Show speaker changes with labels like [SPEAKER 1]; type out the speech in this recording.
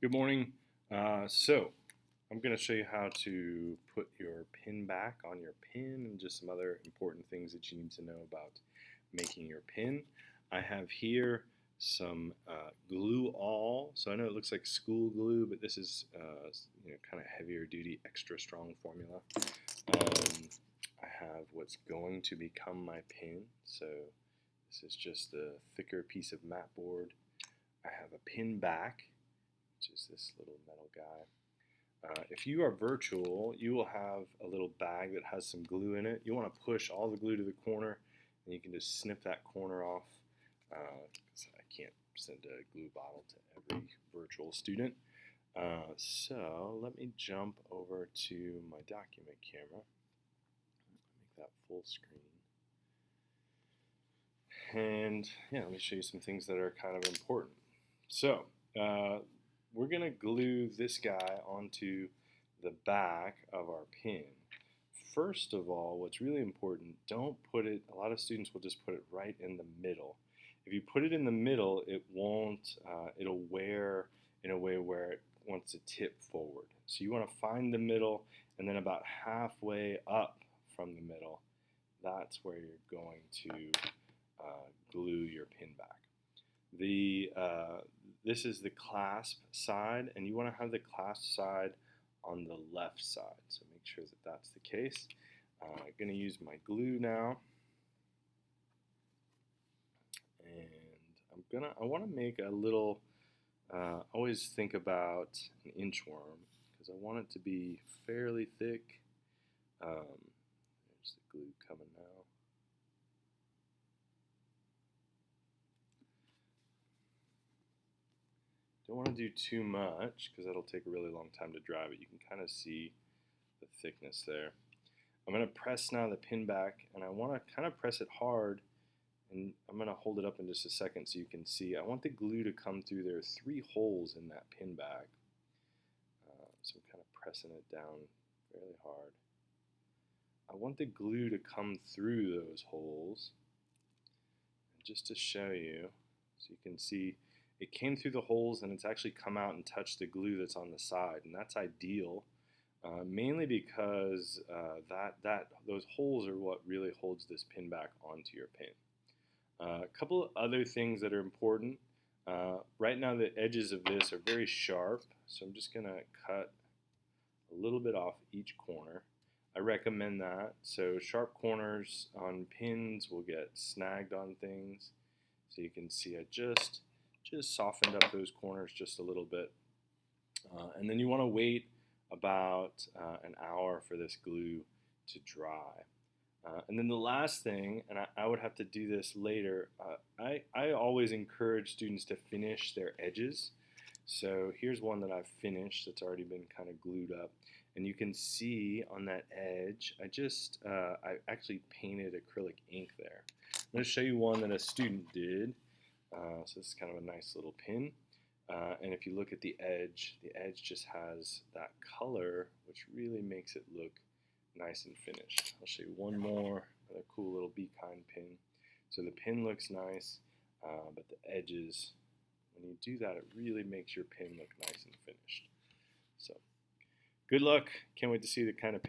[SPEAKER 1] Good morning. So I'm going to show you how to put your pin back on your pin and just some other important things that you need to know about making your pin. I have here some glue all. So I know it looks like school glue, but this is kind of heavier duty, extra strong formula. I have what's going to become my pin. So this is just the thicker piece of mat board. I have a pin back, which is this little metal guy. If you are virtual, you will have a little bag that has some glue in it. You want to push all the glue to the corner, and you can just snip that corner off, because I can't send a glue bottle to every virtual student. So let me jump over to my document camera. Make that full screen. And yeah, let me show you some things that are kind of important. So we're going to glue this guy onto the back of our pin. First of all, what's really important, don't put it, a lot of students will just put it right in the middle. If you put it in the middle, it won't, it'll wear in a way where it wants to tip forward. So you want to find the middle, and then about halfway up from the middle, that's where you're going to glue your pin back. This is the clasp side, and you want to have the clasp side on the left side. So make sure that that's the case. I'm going to use my glue now, and I want to make a little. Always think about an inchworm because I want it to be fairly thick. There's the glue coming now. Don't want to do too much because that'll take a really long time to dry, but you can kind of see the thickness there. I'm going to press now the pin back, and I want to kind of press it hard, and I'm going to hold it up in just a second so you can see. I want the glue to come through. There are 3 holes in that pin back, so I'm kind of pressing it down fairly hard. I want the glue to come through those holes, and just to show you, so you can see, it came through the holes and it's actually come out and touched the glue that's on the side, and that's ideal, mainly because those holes are what really holds this pin back onto your pin. A couple of other things that are important. Right now the edges of this are very sharp, so I'm just going to cut a little bit off each corner. I recommend that. So sharp corners on pins will get snagged on things. So you can see I just softened up those corners just a little bit. And then you want to wait about an hour for this glue to dry. And then the last thing, and I would have to do this later, I always encourage students to finish their edges. So here's one that I've finished that's already been kind of glued up. And you can see on that edge, I actually painted acrylic ink there. I'm going to show you one that a student did. So this is kind of a nice little pin. And if you look at the edge just has that color, which really makes it look nice and finished. I'll show you one more, another cool little Be Kind pin. So the pin looks nice, but the edges, when you do that, it really makes your pin look nice and finished. So good luck. Can't wait to see the kind of